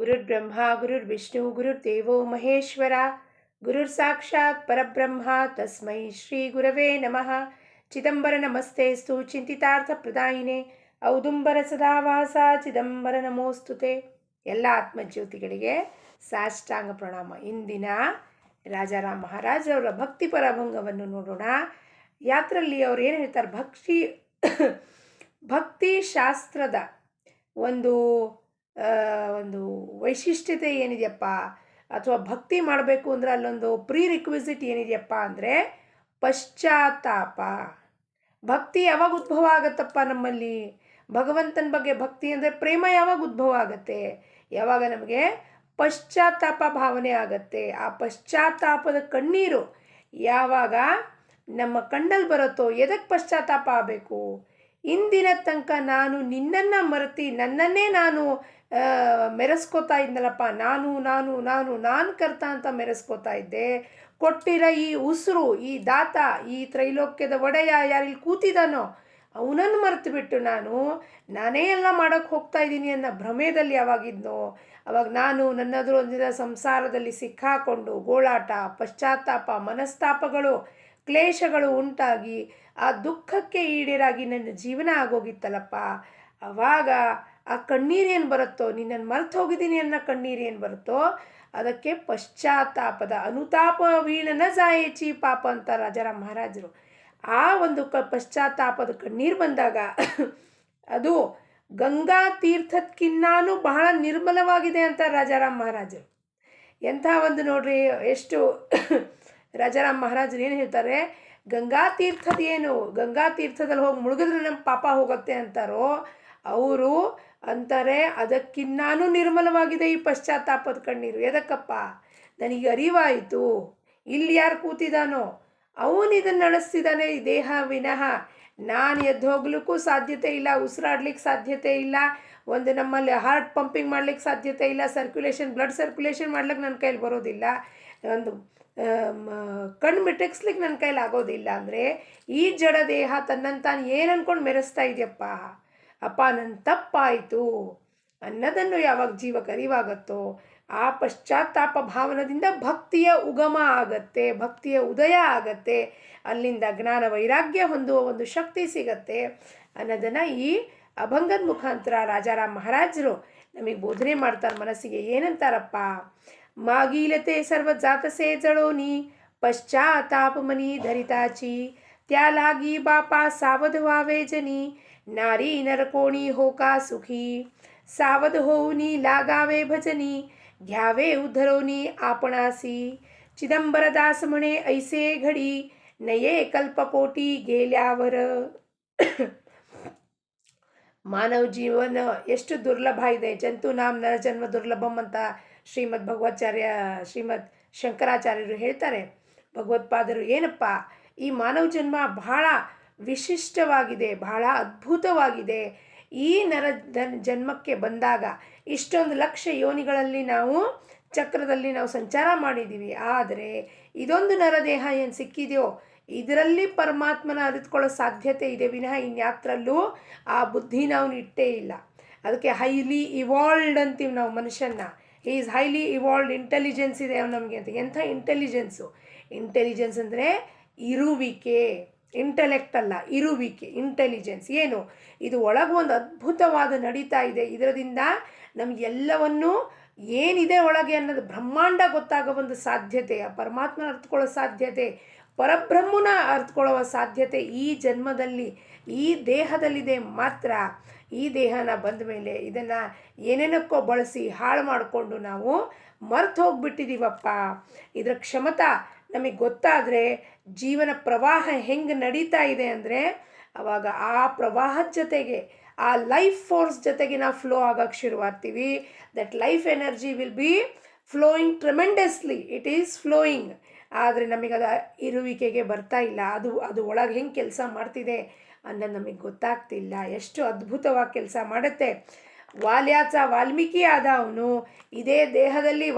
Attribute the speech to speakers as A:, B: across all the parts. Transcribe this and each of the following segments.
A: ಗುರುರ್ಬ್ರಹ್ಮ ಗುರುರ್ವಿಷ್ಣು ಗುರುರ್ದೇವೋ ಮಹೇಶ್ವರ ಗುರುರ್ ಸಾಕ್ಷಾತ್ ಪರಬ್ರಹ್ಮ ತಸ್ಮೈ ಶ್ರೀ ಗುರವೇ ನಮಃ. ಚಿದಂಬರ ನಮಸ್ತೇಸ್ತು ಚಿಂತಿತಾರ್ಥ ಪ್ರದಾಯಿನೇ ಔದುಂಬರ ಸದಾವಾಸ ಚಿದಂಬರ ನಮೋಸ್ತುತೆ. ಎಲ್ಲ ಆತ್ಮಜ್ಯೋತಿಗಳಿಗೆ ಸಾಷ್ಟಾಂಗ ಪ್ರಣಾಮ. ಇಂದಿನ ರಾಜಾರಾಮ್ ಮಹಾರಾಜ್ ಅವರ ಭಕ್ತಿ ಪರಭಂಗವನ್ನು ನೋಡೋಣ. ಯಾತ್ರಲ್ಲಿ ಅವ್ರು ಏನು ಹೇಳ್ತಾರೆ, ಭಕ್ತಿ ಶಾಸ್ತ್ರದ ಒಂದು ವೈಶಿಷ್ಟ್ಯತೆ ಏನಿದೆಯಪ್ಪ, ಅಥವಾ ಭಕ್ತಿ ಮಾಡಬೇಕು ಅಂದರೆ ಅಲ್ಲೊಂದು ಪ್ರೀ ರಿಕ್ವಿಸಿಟ್ ಏನಿದೆಯಪ್ಪ ಅಂದರೆ ಪಶ್ಚಾತ್ತಾಪ. ಭಕ್ತಿ ಯಾವಾಗ ಉದ್ಭವ ಆಗತ್ತಪ್ಪ ನಮ್ಮಲ್ಲಿ? ಭಗವಂತನ ಬಗ್ಗೆ ಭಕ್ತಿ ಅಂದರೆ ಪ್ರೇಮ ಯಾವಾಗ ಉದ್ಭವ ಆಗತ್ತೆ? ಯಾವಾಗ ನಮಗೆ ಪಶ್ಚಾತ್ತಾಪ ಭಾವನೆ ಆಗತ್ತೆ. ಆ ಪಶ್ಚಾತ್ತಾಪದ ಕಣ್ಣೀರು ಯಾವಾಗ ನಮ್ಮ ಕಣ್ಣಲ್ಲಿ ಬರುತ್ತೋ, ಎದಕ್ಕೆ ಪಶ್ಚಾತ್ತಾಪ ಆಗಬೇಕು? ಇಂದಿನ ತನಕ ನಾನು ನಿನ್ನನ್ನು ಮರೆತು ನನ್ನನ್ನೇ ನಾನು ಮೆರೆಸ್ಕೋತಾ ಇದ್ನಲ್ಲಪ್ಪ, ನಾನು ಕರ್ತ ಅಂತ ಮೆರೆಸ್ಕೋತಾ ಇದ್ದೆ. ಕೊಟ್ಟಿರೋ ಈ ಉಸಿರು, ಈ ದಾತ, ಈ ತ್ರೈಲೋಕ್ಯದ ಒಡೆಯ ಯಾರಿಲ್ಲಿ ಕೂತಿದ್ದಾನೋ ಅವನನ್ನು ಮರೆತು ಬಿಟ್ಟು ನಾನೇ ಎಲ್ಲ ಮಾಡೋಕ್ಕೆ ಹೋಗ್ತಾ ಇದ್ದೀನಿ ಅನ್ನೋ ಭ್ರಮೆಯಲ್ಲಿ ಯಾವಾಗಿದ್ನೋ, ಅವಾಗ ನಾನು ನನ್ನದರೊಂದಿನ ಸಂಸಾರದಲ್ಲಿ ಸಿಕ್ಕಾಕೊಂಡು ಗೋಳಾಟ, ಪಶ್ಚಾತ್ತಾಪ, ಮನಸ್ತಾಪಗಳು, ಕ್ಲೇಶಗಳು ಉಂಟಾಗಿ ಆ ದುಃಖಕ್ಕೆ ಈಡೇರಾಗಿ ನನ್ನ ಜೀವನ ಆಗೋಗಿತ್ತಲ್ಲಪ್ಪ. ಆವಾಗ ಆ ಕಣ್ಣೀರೇನು ಬರುತ್ತೋ, ನಿನ್ನನ್ನು ಮರೆತು ಹೋಗಿದ್ದೀನಿ ಅನ್ನೋ ಕಣ್ಣೀರೇನು ಬರುತ್ತೋ ಅದಕ್ಕೆ ಪಶ್ಚಾತ್ತಾಪದ ಅನುತಾಪ ವೀಣನ ಜಾಯೇಚಿ ಪಾಪ ಅಂತ ರಾಜಾರಾಮ್ ಮಹಾರಾಜರು. ಆ ಒಂದು ಪಶ್ಚಾತ್ತಾಪದ ಕಣ್ಣೀರು ಬಂದಾಗ ಅದು ಗಂಗಾ ತೀರ್ಥಕ್ಕಿನ್ನಾನು ಬಹಳ ನಿರ್ಮಲವಾಗಿದೆ ಅಂತ ರಾಜಾರಾಮ್ ಮಹಾರಾಜರು. ಎಂಥ ಒಂದು ನೋಡ್ರಿ, ಎಷ್ಟು ರಾಜಾರಾಮ್ ಮಹಾರಾಜರು ಏನು ಹೇಳ್ತಾರೆ, ಗಂಗಾ ತೀರ್ಥದಲ್ಲಿ ಹೋಗಿ ಮುಳುಗಿದ್ರೆ ನಮ್ಮ ಪಾಪ ಹೋಗುತ್ತೆ ಅಂತಾರೋ, ಅವರು ಅಂತಾರೆ ಅದಕ್ಕಿನ್ನಾನು ನಿರ್ಮಲವಾಗಿದೆ ಈ ಪಶ್ಚಾತ್ತಾಪದ ಕಣ್ಣೀರು. ಎದಕ್ಕಪ್ಪ? ನನಗೆ ಅರಿವಾಯಿತು, ಇಲ್ಲಿ ಯಾರು ಕೂತಿದ್ದಾನೋ ಅವನು ಇದನ್ನು ನಡೆಸ್ತಿದ್ದಾನೆ ಈ ದೇಹ ವಿನಃ ನಾನು ಎದ್ದು ಹೋಗ್ಲಿಕ್ಕೂ ಸಾಧ್ಯತೆ ಇಲ್ಲ, ಉಸಿರಾಡ್ಲಿಕ್ಕೆ ಸಾಧ್ಯತೆ ಇಲ್ಲ, ಒಂದು ನಮ್ಮಲ್ಲಿ ಹಾರ್ಟ್ ಪಂಪಿಂಗ್ ಮಾಡ್ಲಿಕ್ಕೆ ಸಾಧ್ಯತೆ ಇಲ್ಲ, ಬ್ಲಡ್ ಸರ್ಕ್ಯುಲೇಷನ್ ಮಾಡ್ಲಿಕ್ಕೆ ನನ್ನ ಕೈಲಿ ಬರೋದಿಲ್ಲ, ಒಂದು ಕಣ್ಣು ಮಿಟಕ್ಸ್ಲಿಕ್ಕೆ ನನ್ನ ಕೈಲಿ ಆಗೋದಿಲ್ಲ. ಅಂದರೆ ಈ ಜಡ ದೇಹ ತನ್ನನ್ನು ತಾನು ಏನು ಅಂದ್ಕೊಂಡು ಮೆರೆಸ್ತಾ ಇದೆಯಪ್ಪ, ಅಪ್ಪ ನನ್ನ ತಪ್ಪಾಯಿತು ಅನ್ನೋದನ್ನು ಯಾವಾಗ ಜೀವಕ್ಕೆ ಅರಿವಾಗತ್ತೋ ಆ ಪಶ್ಚಾತ್ತಾಪ ಭಾವನದಿಂದ ಭಕ್ತಿಯ ಉಗಮ ಆಗತ್ತೆ, ಭಕ್ತಿಯ ಉದಯ ಆಗತ್ತೆ, ಅಲ್ಲಿಂದ ಜ್ಞಾನ ವೈರಾಗ್ಯ ಹೊಂದುವ ಒಂದು ಶಕ್ತಿ ಸಿಗತ್ತೆ ಅನ್ನೋದನ್ನು ಈ ಅಭಂಗದ ಮುಖಾಂತರ ರಾಜಾರಾಮ್ ಮಹಾರಾಜರು ನಮಗೆ ಬೋಧನೆ ಮಾಡ್ತಾರೆ. ಮನಸ್ಸಿಗೆ ಏನಂತಾರಪ್ಪ, ಮಾಗೀಲತೆ ಸರ್ವ ಜಾತಸೆ ಜಳೋನಿ ಪಶ್ಚಾತ್ತಾಪ ಮನಿ ಧರಿತಾಚಿ ತ್ಯಾಲಾಗಿ ಬಾಪಾ ಸಾವಧ ವಾವೆ ಜನಿ ನಾರಿ ನರಕೋಣಿ ಹೋಕಾ ಸುಖಿ ಸಾವಧ ಹೋವುನಿ ಲಾಗಾವೆ ಭಜನಿ ಘ್ಯಾವೆ ಉದ್ಧರೋನಿ आपणासी चिदंबर दास म्हणे ऐसे घडी नये कल्पकोटी गेल्यावर. ಮಾನವ ಜೀವನ ಎಷ್ಟು ದುರ್ಲಭ ಇದೆ. ಜಂತು ನಾಮ್ ನರ ಜನ್ಮ ದುರ್ಲಭಂ ಅಂತ ಶ್ರೀಮದ್ ಶಂಕರಾಚಾರ್ಯರು ಹೇಳ್ತಾರೆ. ಭಗವತ್ಪಾದರು ಏನಪ್ಪ, ಈ ಮಾನವ ಜನ್ಮ ಬಹಳ ವಿಶಿಷ್ಟವಾಗಿದೆ, ಬಹಳ ಅದ್ಭುತವಾಗಿದೆ. ಈ ಜನ್ಮಕ್ಕೆ ಬಂದಾಗ ಇಷ್ಟೊಂದು ಲಕ್ಷ ಯೋನಿಗಳಲ್ಲಿ ಚಕ್ರದಲ್ಲಿ ನಾವು ಸಂಚಾರ ಮಾಡಿದ್ದೀವಿ. ಆದರೆ ಇದೊಂದು ನರದೇಹ ಏನು ಸಿಕ್ಕಿದೆಯೋ ಇದರಲ್ಲಿ ಪರಮಾತ್ಮನ ಅರಿತುಕೊಳ್ಳೋ ಸಾಧ್ಯತೆ ಇದೆ ವಿನಃ ಇನ್ಯಾತ್ರಲ್ಲೂ ಆ ಬುದ್ಧಿ ನಾವು ಇಟ್ಟೇ ಇಲ್ಲ. ಅದಕ್ಕೆ ಹೈಲಿ ಇವಾಲ್ವ್ಡ್ ಅಂತೀವಿ ನಾವು ಮನುಷ್ಯನ್ನ. He is highly evolved, intelligence ಇದೆ ನಮಗೆ ಅಂತ. ಎಂಥ ಇಂಟೆಲಿಜೆನ್ಸ್ ಅಂದರೆ ಇರುವಿಕೆ, ಇಂಟೆಲೆಕ್ಟ್ ಅಲ್ಲ, ಇರುವಿಕೆ. ಇಂಟೆಲಿಜೆನ್ಸ್ ಏನು? ಇದು ಒಳಗೆ ಒಂದು ಅದ್ಭುತವಾದ ನಡೀತಾ ಇದೆ. ಇದರಿಂದ ನಮಗೆಲ್ಲವನ್ನೂ ಏನಿದೆ ಒಳಗೆ ಅನ್ನೋದು ಬ್ರಹ್ಮಾಂಡ ಗೊತ್ತಾಗೋ ಒಂದು ಸಾಧ್ಯತೆ, ಆ ಪರಮಾತ್ಮನ ಅರ್ಥಕೊಳ್ಳೋ ಸಾಧ್ಯತೆ, ಪರಬ್ರಹ್ಮನ ಅರ್ಥಕೊಳ್ಳುವ ಸಾಧ್ಯತೆ ಈ ಜನ್ಮದಲ್ಲಿ ಈ ದೇಹದಲ್ಲಿದೆ ಮಾತ್ರ. ಈ ದೇಹನ ಬಂದ ಮೇಲೆ ಇದನ್ನು ಏನೇನಕ್ಕೋ ಬಳಸಿ ಹಾಳು ಮಾಡಿಕೊಂಡು ನಾವು ಮರ್ತು ಹೋಗ್ಬಿಟ್ಟಿದ್ದೀವಪ್ಪ. ಇದರ ಕ್ಷಮತಾ ನಮಗೆ ಗೊತ್ತಾದರೆ ಜೀವನ ಪ್ರವಾಹ ಹೆಂಗೆ ನಡೀತಾ ಇದೆ ಅಂದರೆ ಆವಾಗ ಆ ಪ್ರವಾಹದ ಜೊತೆಗೆ ಆ ಲೈಫ್ ಫೋರ್ಸ್ ಜೊತೆಗೆ ನಾವು ಫ್ಲೋ ಆಗೋಕ್ಕೆ ಶುರುವಾಗ್ತೀವಿ. That life energy will be flowing tremendously, it is flowing. ಆದರೆ ನಮಗದು ಇರುವಿಕೆಗೆ ಬರ್ತಾ ಇಲ್ಲ. ಅದು ಒಳಗೆ ಹೆಂಗೆ ಕೆಲಸ ಮಾಡ್ತಿದೆ ಅನ್ನೋದು ನಮಗೆ ಗೊತ್ತಾಗ್ತಿಲ್ಲ. ಎಷ್ಟು ಅದ್ಭುತವಾಗಿ ಕೆಲಸ ಮಾಡುತ್ತೆ. ವಾಲ್ಯಾಚ ವಾಲ್ಮೀಕಿ ಆದ ಅವನು, ಇದೇ ದೇಹದಲ್ಲಿ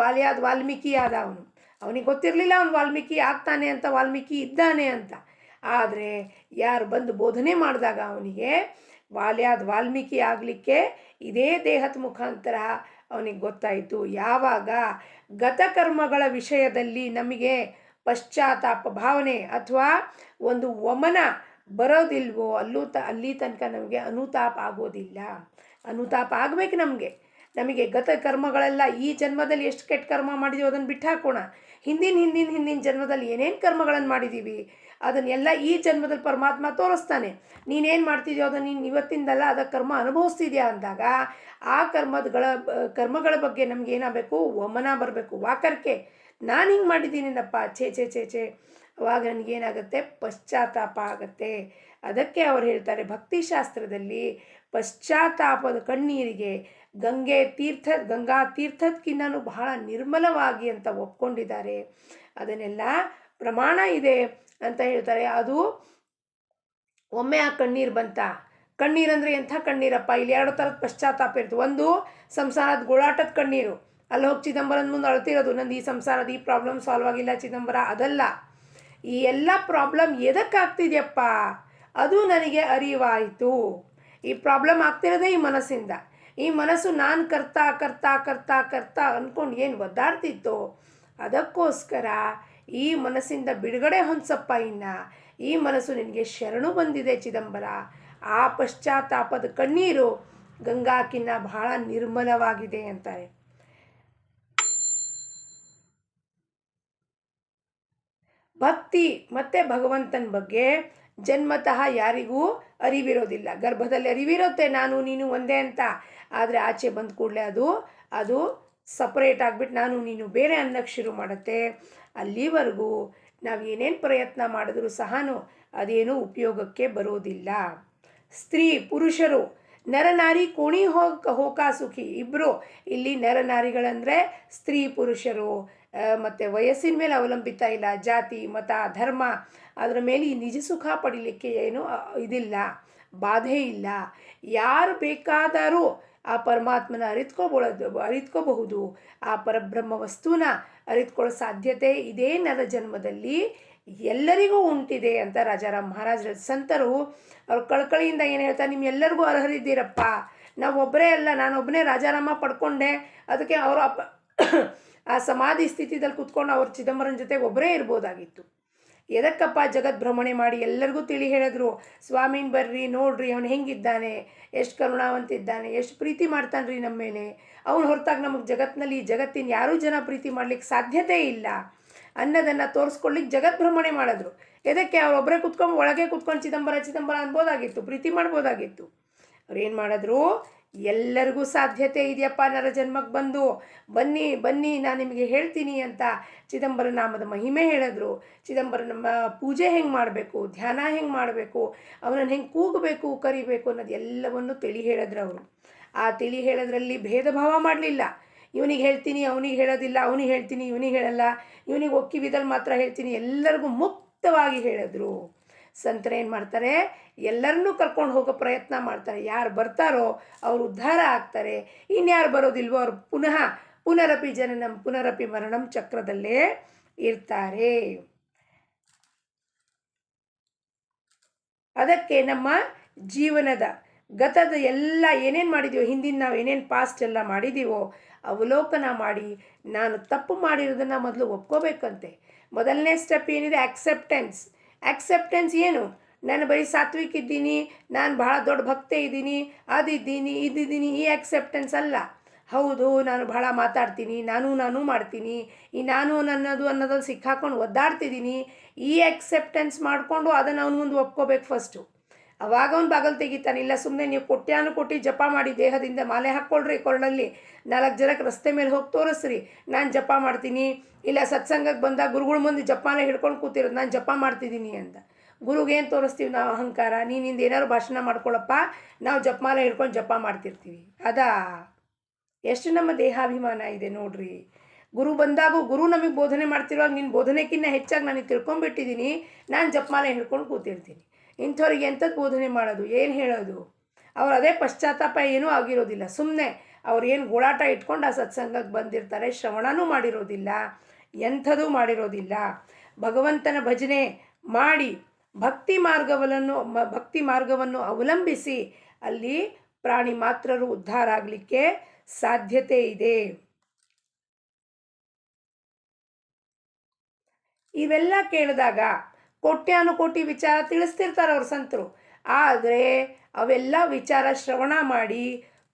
A: ವಾಲ್ಮೀಕಿ ಆದ ಅವನು. ಅವನಿಗೆ ಗೊತ್ತಿರಲಿಲ್ಲ ಅವನು ವಾಲ್ಮೀಕಿ ಆಗ್ತಾನೆ ಅಂತ, ವಾಲ್ಮೀಕಿ ಇದ್ದಾನೆ ಅಂತ. ಆದರೆ ಯಾರು ಬಂದು ಬೋಧನೆ ಮಾಡಿದಾಗ ಅವನಿಗೆ ವಾಲ್ಮೀಕಿ ಆಗಲಿಕ್ಕೆ ಇದೇ ದೇಹದ ಮುಖಾಂತರ ಅವನಿಗೆ ಗೊತ್ತಾಯಿತು. ಯಾವಾಗ ಗತಕರ್ಮಗಳ ವಿಷಯದಲ್ಲಿ ನಮಗೆ ಪಶ್ಚಾತ್ತಾಪ ಭಾವನೆ ಅಥವಾ ಒಂದು ವಮನ ಬರೋದಿಲ್ವೋ ಅಲ್ಲಿ ತನಕ ನಮಗೆ ಅನುತಾಪ ಆಗೋದಿಲ್ಲ. ಅನುತಾಪ ಆಗಬೇಕು ನಮಗೆ ಗತ ಕರ್ಮಗಳೆಲ್ಲ ಈ ಜನ್ಮದಲ್ಲಿ ಎಷ್ಟು ಕೆಟ್ಟ ಕರ್ಮ ಮಾಡಿದೀವೋ ಅದನ್ನು ಬಿಟ್ಟು ಹಾಕೋಣ. ಹಿಂದಿನ ಜನ್ಮದಲ್ಲಿ ಏನೇನು ಕರ್ಮಗಳನ್ನು ಮಾಡಿದ್ದೀವಿ ಅದನ್ನೆಲ್ಲ ಈ ಜನ್ಮದಲ್ಲಿ ಪರಮಾತ್ಮ ತೋರಿಸ್ತಾನೆ. ನೀನೇನು ಮಾಡ್ತಿದ್ಯೋ ಅದನ್ನು ನೀನು ಇವತ್ತಿಂದಲ್ಲ ಅದ ಕರ್ಮ ಅನುಭವಿಸ್ತಿದ್ಯಾ ಅಂದಾಗ ಆ ಕರ್ಮಗಳ ಬಗ್ಗೆ ನಮ್ಗೆ ಏನಾಗಬೇಕು, ವಮನ ಬರಬೇಕು, ವಾಕರಿಕೆ. ನಾನು ಹಿಂಗೆ ಮಾಡಿದ್ದೀನಿನಪ್ಪ, ಛೇ ಅವಾಗ ನನಗೇನಾಗುತ್ತೆ, ಪಶ್ಚಾತ್ತಾಪ ಆಗುತ್ತೆ. ಅದಕ್ಕೆ ಅವ್ರು ಹೇಳ್ತಾರೆ ಭಕ್ತಿಶಾಸ್ತ್ರದಲ್ಲಿ ಪಶ್ಚಾತ್ತಾಪದ ಕಣ್ಣೀರಿಗೆ ಗಂಗಾ ತೀರ್ಥಕ್ಕಿನ್ನೂ ಬಹಳ ನಿರ್ಮಲವಾಗಿ ಅಂತ ಒಪ್ಕೊಂಡಿದ್ದಾರೆ. ಅದನ್ನೆಲ್ಲ ಪ್ರಮಾಣ ಇದೆ ಅಂತ ಹೇಳ್ತಾರೆ. ಅದು ಒಮ್ಮೆ ಆ ಕಣ್ಣೀರು ಬಂತ, ಕಣ್ಣೀರಂದರೆ ಎಂಥ ಕಣ್ಣೀರಪ್ಪ, ಇಲ್ಲಿ 2 ಥರದ ಪಶ್ಚಾತ್ತಾಪ ಇರ್ತದೆ. ಒಂದು ಸಂಸಾರದ ಗೋಳಾಟದ ಕಣ್ಣೀರು, ಅಲ್ಲಿ ಹೋಗಿ ಚಿದಂಬರನ ಮುಂದೆ ಅಳ್ತಿರೋದು, ನಂದು ಈ ಸಂಸಾರದ ಈ ಪ್ರಾಬ್ಲಮ್ ಸಾಲ್ವ್ ಆಗಿಲ್ಲ ಚಿದಂಬರ, ಅದಲ್ಲ. ಈ ಎಲ್ಲ ಪ್ರಾಬ್ಲಮ್ ಎದಕ್ಕಾಗ್ತಿದೆಯಪ್ಪ, ಅದು ನನಗೆ ಅರಿವಾಯಿತು. ಈ ಪ್ರಾಬ್ಲಮ್ ಆಗ್ತಿರೋದೇ ಈ ಮನಸ್ಸಿಂದ. ಈ ಮನಸ್ಸು ನಾನು ಕರ್ತಾ ಅಂದ್ಕೊಂಡು ಏನು ಒದ್ದಾಡ್ತಿತ್ತು, ಅದಕ್ಕೋಸ್ಕರ ಈ ಮನಸ್ಸಿಂದ ಬಿಡುಗಡೆ ಹೊಂದ್ಸಪ್ಪ. ಈ ಮನಸ್ಸು ನಿನಗೆ ಶರಣು ಬಂದಿದೆ ಚಿದಂಬರ. ಆ ಪಶ್ಚಾತ್ತಾಪದ ಕಣ್ಣೀರು ಗಂಗಾಕಿನ್ನ ಬಹಳ ನಿರ್ಮಲವಾಗಿದೆ ಅಂತಾರೆ. ಭಕ್ತಿ ಮತ್ತು ಭಗವಂತನ ಬಗ್ಗೆ ಜನ್ಮತಃ ಯಾರಿಗೂ ಅರಿವಿರೋದಿಲ್ಲ. ಗರ್ಭದಲ್ಲಿ ಅರಿವಿರುತ್ತೆ ನಾನು ನೀನು ಒಂದೇ ಅಂತ, ಆದರೆ ಆಚೆ ಬಂದ ಕೂಡಲೇ ಅದು ಸಪ್ರೇಟ್ ಆಗಿಬಿಟ್ಟು ನಾನು ನೀನು ಬೇರೆ ಅನ್ನಕ್ಕೆ ಶುರು ಮಾಡುತ್ತೆ. ಅಲ್ಲಿವರೆಗೂ ನಾವು ಏನೇನು ಪ್ರಯತ್ನ ಮಾಡಿದ್ರೂ ಸಹ ಅದೇನೂ ಉಪಯೋಗಕ್ಕೆ ಬರೋದಿಲ್ಲ. ಸ್ತ್ರೀ ಪುರುಷರು ನರನಾರಿ ಕೋಣಿ ಹೋಕ ಸುಖಿ ಇಬ್ಬರು ಇಲ್ಲಿ ನರನಾರಿಗಳಂದರೆ ಸ್ತ್ರೀ ಪುರುಷರು ಮತ್ತು ವಯಸ್ಸಿನ ಮೇಲೆ ಅವಲಂಬಿತ ಇಲ್ಲ, ಜಾತಿ ಮತ ಧರ್ಮ ಅದರ ಮೇಲೆ ಈ ನಿಜ ಸುಖ ಪಡೀಲಿಕ್ಕೆ ಏನು ಬಾಧೆ ಇಲ್ಲ. ಯಾರು ಬೇಕಾದರೂ ಆ ಪರಮಾತ್ಮನ ಅರಿತ್ಕೋಬಹುದು, ಆ ಪರಬ್ರಹ್ಮ ವಸ್ತುನ ಅರಿತ್ಕೊಳ್ಳೋ ಸಾಧ್ಯತೆ ಇದೇ ನರ ಜನ್ಮದಲ್ಲಿ ಎಲ್ಲರಿಗೂ ಉಂಟಿದೆ ಅಂತ ರಾಜಾರಾಮ್ ಮಹಾರಾಜರ ಸಂತರು ಅವ್ರ ಕಳ್ಕಳಿಯಿಂದ ಏನು ಹೇಳ್ತಾರೆ, ನಿಮ್ಮೆಲ್ಲರಿಗೂ ಅರ್ಹರಿದ್ದೀರಪ್ಪ. ನಾವು ಒಬ್ಬರೇ ಅಲ್ಲ, ನಾನೊಬ್ಬನೇ ರಾಜಾರಾಮ ಪಡ್ಕೊಂಡೆ, ಅದಕ್ಕೆ ಅವರು ಆ ಸಮಾಧಿ ಸ್ಥಿತಿದಲ್ಲಿ ಕೂತ್ಕೊಂಡು ಅವ್ರ ಚಿದಂಬರನ ಜೊತೆಗೆ ಒಬ್ಬರೇ ಇರ್ಬೋದಾಗಿತ್ತು. ಎದಕ್ಕಪ್ಪ ಜಗತ್ ಭ್ರಮಣೆ ಮಾಡಿ ಎಲ್ಲರಿಗೂ ತಿಳಿ ಹೇಳಿದ್ರು, ಸ್ವಾಮೀನ್ ಬರ್ರಿ ನೋಡ್ರಿ ಅವನು ಹೆಂಗಿದ್ದಾನೆ, ಎಷ್ಟು ಕರುಣಾವಂತಿದ್ದಾನೆ, ಎಷ್ಟು ಪ್ರೀತಿ ಮಾಡ್ತಾನೆ ರೀ ನಮ್ಮ ಮೇಲೆ, ಅವನು ಹೊರತಾಗಿ ನಮಗೆ ಜಗತ್ತಿನ ಯಾರೂ ಜನ ಪ್ರೀತಿ ಮಾಡ್ಲಿಕ್ಕೆ ಸಾಧ್ಯತೆ ಇಲ್ಲ ಅನ್ನೋದನ್ನು ತೋರಿಸ್ಕೊಳ್ಳಿಕ್ಕೆ ಜಗತ್ ಭ್ರಮಣೆ ಮಾಡಿದ್ರು. ಎದಕ್ಕೆ ಅವರೊಬ್ಬರೇ ಒಳಗೆ ಕುತ್ಕೊಂಡು ಚಿದಂಬರ ಅನ್ಬೋದಾಗಿತ್ತು, ಪ್ರೀತಿ ಮಾಡ್ಬೋದಾಗಿತ್ತು. ಅವ್ರೇನು ಮಾಡಿದ್ರು, ಎಲ್ಲರಿಗೂ ಸಾಧ್ಯತೆ ಇದೆಯಪ್ಪ ನರ ಜನ್ಮಕ್ಕೆ ಬನ್ನಿ ನಾನು ನಿಮಗೆ ಹೇಳ್ತೀನಿ ಅಂತ ಚಿದಂಬರ ನಾಮದ ಮಹಿಮೆ ಹೇಳಿದ್ರು. ಚಿದಂಬರನ ಪೂಜೆ ಹೆಂಗೆ ಮಾಡಬೇಕು, ಧ್ಯಾನ ಹೆಂಗೆ ಮಾಡಬೇಕು, ಅವನನ್ನು ಹೆಂಗೆ ಕೂಗಬೇಕು ಕರಿಬೇಕು ಅನ್ನೋದು ಎಲ್ಲವನ್ನು ತಿಳಿ ಹೇಳಿದ್ರು ಅವರು. ಆ ತಿಳಿ ಹೇಳೋದ್ರಲ್ಲಿ ಭೇದ ಭಾವ ಮಾಡಲಿಲ್ಲ. ಇವನಿಗೆ ಹೇಳ್ತೀನಿ ಅವನಿಗೆ ಹೇಳೋದಿಲ್ಲ, ಅವನಿಗೆ ಹೇಳ್ತೀನಿ ಇವನಿಗೆ ಹೇಳಲ್ಲ, ಇವನಿಗೆ ಒಕ್ಕಿ ವಿಧಲ್ಲಿ ಮಾತ್ರ ಹೇಳ್ತೀನಿ, ಎಲ್ಲರಿಗೂ ಮುಕ್ತವಾಗಿ ಹೇಳಿದ್ರು. ಸಂತರು ಏನು ಮಾಡ್ತಾರೆ, ಎಲ್ಲರನ್ನೂ ಕರ್ಕೊಂಡು ಹೋಗೋ ಪ್ರಯತ್ನ ಮಾಡ್ತಾರೆ. ಯಾರು ಬರ್ತಾರೋ ಅವರು ಉದ್ಧಾರ ಆಗ್ತಾರೆ, ಇನ್ಯಾರು ಬರೋದಿಲ್ವೋ ಅವರು ಪುನರಪಿ ಜನನಂ ಪುನರಪಿ ಮರಣಂ ಚಕ್ರದಲ್ಲೇ ಇರ್ತಾರೆ. ಅದಕ್ಕೆ ನಮ್ಮ ಜೀವನದ ಗತದ ಎಲ್ಲ ಏನೇನು ಮಾಡಿದೀವೋ, ಹಿಂದಿನ ನಾವು ಏನೇನು ಪಾಸ್ಟ್ ಎಲ್ಲ ಮಾಡಿದ್ದೀವೋ ಅವಲೋಕನ ಮಾಡಿ ನಾನು ತಪ್ಪು ಮಾಡಿರೋದನ್ನು ಮೊದಲು ಒಪ್ಕೋಬೇಕಂತೆ. ಮೊದಲನೇ ಸ್ಟೆಪ್ ಏನಿದೆ, ಆಕ್ಸೆಪ್ಟೆನ್ಸ್ ಏನು, ನಾನು ಬರೀ ಸಾತ್ವಿಕ್ ಇದ್ದೀನಿ, ನಾನು ಭಾಳ ದೊಡ್ಡ ಭಕ್ತೆ ಇದ್ದೀನಿ, ಇದಿದ್ದೀನಿ, ಈ ಆಕ್ಸೆಪ್ಟೆನ್ಸ್ ಅಲ್ಲ. ಹೌದು ನಾನು ಭಾಳ ಮಾತಾಡ್ತೀನಿ, ನಾನು ಮಾಡ್ತೀನಿ, ಈ ನಾನು ಅನ್ನೋದಲ್ಲಿ ಸಿಕ್ಕಾಕೊಂಡು ಒದ್ದಾಡ್ತಿದ್ದೀನಿ, ಈ ಆಕ್ಸೆಪ್ಟೆನ್ಸ್ ಮಾಡಿಕೊಂಡು ಅದನ್ನು ಅವನ ಮುಂದೆ ಒಪ್ಕೋಬೇಕು ಫಸ್ಟು. ಅವಾಗ ಅವ್ನು ಬಾಗಲ್ ತೆಗಿತಾನೆ. ಇಲ್ಲ ಸುಮ್ಮನೆ ನೀವು ಕೊಟ್ಟಿ ಜಪ ಮಾಡಿ ದೇಹದಿಂದ ಮಾಲೆ ಹಾಕ್ಕೊಳ್ರಿ, ಕೊರಳಲ್ಲಿ 4 ಜನಕ್ಕೆ ರಸ್ತೆ ಮೇಲೆ ಹೋಗಿ ತೋರಿಸ್ರಿ ನಾನು ಜಪ ಮಾಡ್ತೀನಿ. ಇಲ್ಲ ಸತ್ಸಂಗಕ್ಕೆ ಬಂದಾಗ ಗುರುಗಳ ಮುಂದೆ ಜಪಾಲೆ ಹಿಡ್ಕೊಂಡು ಕೂತಿರೋದು ನಾನು ಜಪ ಮಾಡ್ತಿದ್ದೀನಿ ಅಂತ. ಗುರುಗೇನು ತೋರಿಸ್ತೀವಿ ನಾವು, ಅಹಂಕಾರ. ನೀನಿಂದ ಏನಾದ್ರು ಭಾಷಣ ಮಾಡ್ಕೊಳಪ್ಪ, ನಾವು ಜಪಮಾಲೆ ಹಿಡ್ಕೊಂಡು ಜಪ ಮಾಡ್ತಿರ್ತೀವಿ. ಎಷ್ಟು ನಮ್ಮ ದೇಹಾಭಿಮಾನ ಇದೆ ನೋಡ್ರಿ. ಗುರು ಬಂದಾಗೂ ಗುರು ನಮಗೆ ಬೋಧನೆ ಮಾಡ್ತಿರುವಾಗ ನಿನ್ನ ಬೋಧನೆಕ್ಕಿಂತ ಹೆಚ್ಚಾಗಿ ನನಗೆ ತಿಳ್ಕೊಂಬಿಟ್ಟಿದ್ದೀನಿ, ನಾನು ಜಪಮಾಲೆ ಹಿಡ್ಕೊಂಡು ಕೂತಿರ್ತೀನಿ. ಇಂಥವ್ರಿಗೆ ಎಂಥದ್ದು ಬೋಧನೆ ಮಾಡೋದು, ಏನು ಹೇಳೋದು? ಅವ್ರು ಅದೇ ಪಶ್ಚಾತ್ತಾಪ ಏನೂ ಆಗಿರೋದಿಲ್ಲ. ಸುಮ್ಮನೆ ಅವ್ರು ಏನು ಗೋಳಾಟ ಇಟ್ಕೊಂಡು ಆ ಸತ್ಸಂಗಕ್ಕೆ ಬಂದಿರ್ತಾರೆ, ಶ್ರವಣನೂ ಮಾಡಿರೋದಿಲ್ಲ, ಎಂಥದೂ ಮಾಡಿರೋದಿಲ್ಲ. ಭಗವಂತನ ಭಜನೆ ಮಾಡಿ ಭಕ್ತಿ ಮಾರ್ಗವನ್ನು ಅವಲಂಬಿಸಿ ಅಲ್ಲಿ ಪ್ರಾಣಿ ಮಾತ್ರರು ಉದ್ಧಾರ ಆಗಲಿಕ್ಕೆ ಸಾಧ್ಯತೆ ಇದೆ. ಇವೆಲ್ಲ ಕೇಳಿದಾಗ ಕೋಟ್ಯಾನುಕೋಟಿ ವಿಚಾರ ತಿಳಿಸ್ತಿರ್ತಾರೆ ಅವ್ರ ಸಂತರು. ಆದರೆ ಅವೆಲ್ಲ ವಿಚಾರ ಶ್ರವಣ ಮಾಡಿ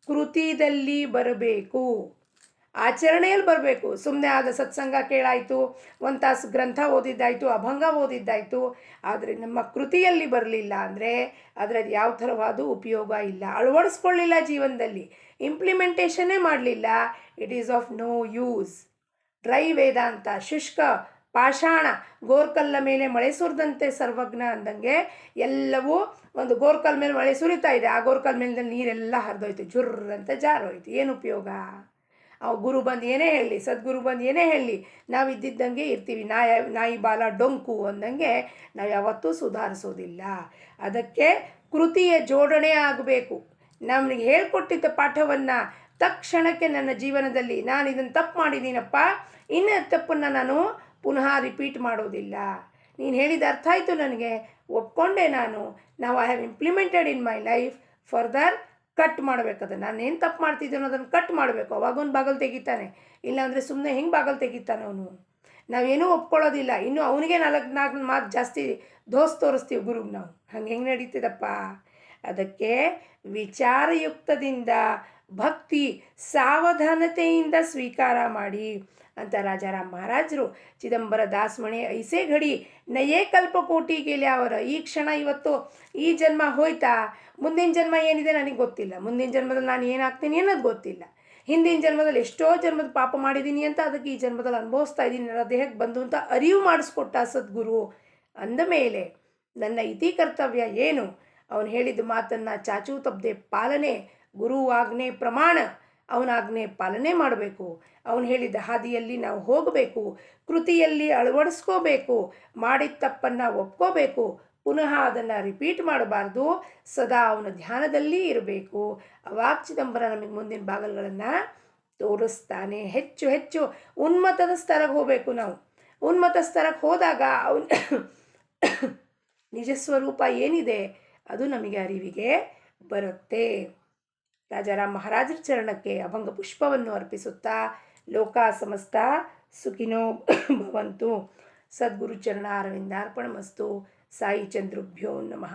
A: ಕೃತಿಯಲ್ಲಿ ಬರಬೇಕು, ಆಚರಣೆಯಲ್ಲಿ ಬರಬೇಕು. ಸುಮ್ಮನೆ ಆದ ಸತ್ಸಂಗ ಕೇಳಾಯಿತು, ಒಂದು ತಾಸು ಗ್ರಂಥ ಓದಿದ್ದಾಯಿತು, ಅಭಂಗ ಓದಿದ್ದಾಯಿತು, ಆದರೆ ನಮ್ಮ ಕೃತಿಯಲ್ಲಿ ಬರಲಿಲ್ಲ ಅಂದರೆ ಅದರದ್ದು ಯಾವ ಥರವಾದ ಉಪಯೋಗ ಇಲ್ಲ. ಅಳವಡಿಸ್ಕೊಳ್ಳಿಲ್ಲ ಜೀವನದಲ್ಲಿ, ಇಂಪ್ಲಿಮೆಂಟೇಷನ್ನೇ ಮಾಡಲಿಲ್ಲ, it is of no use. Dry Vedanta, ಶುಷ್ಕ ಪಾಷಾಣ, ಗೋರ್ಕಲ್ಲ ಮೇಲೆ ಮಳೆ ಸುರಿದಂತೆ ಸರ್ವಜ್ಞ ಅಂದಂಗೆ ಎಲ್ಲವೂ ಒಂದು ಗೋರ್ಕಲ್ ಮೇಲೆ ಮಳೆ ಸುರಿತಾ ಇದೆ, ಆ ಗೋರ್ಕಲ್ ಮೇಲೆ ನೀರೆಲ್ಲ ಹರಿದೋಯ್ತು, ಜುರ್ರ್ ಅಂತ ಜಾರೋಯ್ತು. ಏನು ಉಪಯೋಗ? ಅವು ಗುರು ಬಂದು ಏನೇ ಹೇಳಲಿ, ಸದ್ಗುರು ಬಂದು ಏನೇ ಹೇಳಲಿ, ನಾವು ಇದ್ದಿದ್ದಂಗೆ ಇರ್ತೀವಿ. ನಾಯಿ ಬಾಲ ಡೊಂಕು ಅಂದಂಗೆ ನಾವು ಯಾವತ್ತೂ ಸುಧಾರಿಸೋದಿಲ್ಲ. ಅದಕ್ಕೆ ಕೃತಿಯ ಜೋಡಣೆ ಆಗಬೇಕು. ನಮಗೆ ಹೇಳ್ಕೊಟ್ಟಿದ್ದ ಪಾಠವನ್ನು ತಕ್ಷಣಕ್ಕೆ ನನ್ನ ಜೀವನದಲ್ಲಿ ನಾನು ಇದನ್ನು ತಪ್ಪು ಮಾಡಿದ್ದೀನಪ್ಪ, ಇನ್ನು ತಪ್ಪನ್ನು ನಾನು ಪುನಃ ರಿಪೀಟ್ ಮಾಡೋದಿಲ್ಲ. ನೀನು ಹೇಳಿದ ಅರ್ಥ ಆಯಿತು, ನನಗೆ ಒಪ್ಕೊಂಡೆ, ನಾವು I have implemented in my life. Further cut ಮಾಡಬೇಕದು. ನಾನು ಏನು ತಪ್ಪು ಮಾಡ್ತಿದ್ದೀನೋ ಅದನ್ನು ಕಟ್ ಮಾಡಬೇಕು. ಅವಾಗೊಂದು ಬಾಗಲು ತೆಗಿತಾನೆ, ಇಲ್ಲಾಂದರೆ ಸುಮ್ಮನೆ ಹೆಂಗೆ ಬಾಗಲು ತೆಗಿತಾನೆ ಅವನು. ನಾವೇನೂ ಒಪ್ಕೊಳ್ಳೋದಿಲ್ಲ. ಇನ್ನು ಅವನಿಗೆ ನಾಲ್ಕು ಮಾತು ಜಾಸ್ತಿ ದೋಸ್ತ್ ತೋರಿಸ್ತೀವಿ ಗುರುಗೆ ನಾವು. ಹೆಂಗೆ ನಡೀತಿದಪ್ಪ. ಅದಕ್ಕೆ ವಿಚಾರಯುಕ್ತದಿಂದ ಭಕ್ತಿ ಸಾವಧಾನತೆಯಿಂದ ಸ್ವೀಕಾರ ಮಾಡಿ ಅಂತ ರಾಜಾರಾಮ್ ಮಹಾರಾಜರು ಚಿದಂಬರ ದಾಸಮಣಿ ಐಸೇ ಘಡಿ ನಯೇ ಕಲ್ಪಕೋಟಿ ಗೆಲ್ಯಾವರ. ಈ ಕ್ಷಣ ಇವತ್ತು ಈ ಜನ್ಮ ಹೋಯ್ತಾ, ಮುಂದಿನ ಜನ್ಮ ಏನಿದೆ ನನಗೆ ಗೊತ್ತಿಲ್ಲ. ಮುಂದಿನ ಜನ್ಮದಲ್ಲಿ ನಾನು ಏನಾಗ್ತೀನಿ ಅನ್ನೋದು ಗೊತ್ತಿಲ್ಲ. ಹಿಂದಿನ ಜನ್ಮದಲ್ಲಿ ಎಷ್ಟೋ ಜನ್ಮದ ಪಾಪ ಮಾಡಿದ್ದೀನಿ ಅಂತ ಅದಕ್ಕೆ ಈ ಜನ್ಮದಲ್ಲಿ ಅನುಭವಿಸ್ತಾ ಇದ್ದೀನಿ, ನನ್ನ ದೇಹಕ್ಕೆ ಬಂದು ಅಂತ ಅರಿವು ಮಾಡಿಸ್ಕೊಟ್ಟ ಸದ್ಗುರು. ಅಂದ ಮೇಲೆ ನನ್ನ ಇತಿ ಕರ್ತವ್ಯ ಏನು? ಅವನು ಹೇಳಿದ ಮಾತನ್ನು ಚಾಚೂ ತಪ್ಪದೆ ಪಾಲನೆ, ಗುರು ಆಜ್ಞೆ ಪ್ರಮಾಣ, ಅವನ ಆಜ್ಞೆ ಪಾಲನೆ ಮಾಡಬೇಕು. ಅವನು ಹೇಳಿದ ಹಾದಿಯಲ್ಲಿ ನಾವು ಹೋಗಬೇಕು, ಕೃತಿಯಲ್ಲಿ ಅಳವಡಿಸ್ಕೋಬೇಕು, ಮಾಡಿದ ತಪ್ಪನ್ನು ಒಪ್ಕೋಬೇಕು, ಪುನಃ ಅದನ್ನು ರಿಪೀಟ್ ಮಾಡಬಾರ್ದು, ಸದಾ ಅವನ ಧ್ಯಾನದಲ್ಲಿ ಇರಬೇಕು. ಅವಾಗ ಚಿದಂಬರ ನಮಗೆ ಮುಂದಿನ ಬಾಗಲ್ಗಳನ್ನು ತೋರಿಸ್ತಾನೆ. ಹೆಚ್ಚು ಹೆಚ್ಚು ಉನ್ಮತದ ಸ್ತರಕ್ಕೆ ಹೋಗಬೇಕು ನಾವು. ಉನ್ಮತ ಸ್ತರಕ್ಕೆ ಹೋದಾಗ ಅವನ ನಿಜ ಸ್ವರೂಪ ಏನಿದೆ ಅದು ನಮಗೆ ಅರಿವಿಗೆ ಬರುತ್ತೆ. ರಾಜಾರಾಮ್ ಮಹಾರಾಜರ ಚರಣಕ್ಕೆ ಅಭಂಗ ಪುಷ್ಪವನ್ನು ಅರ್ಪಿಸುತ್ತಾ ಲೋಕ ಸಮಸ್ತ ಸುಖಿನೋ ಭವಂತು. ಸದ್ಗುರು ಚರಣ ಅರವಿಂದಾರ್ಪಣಮಸ್ತು. ಸಾಯಿ ಚಂದ್ರುಭ್ಯೋ ನಮಃ.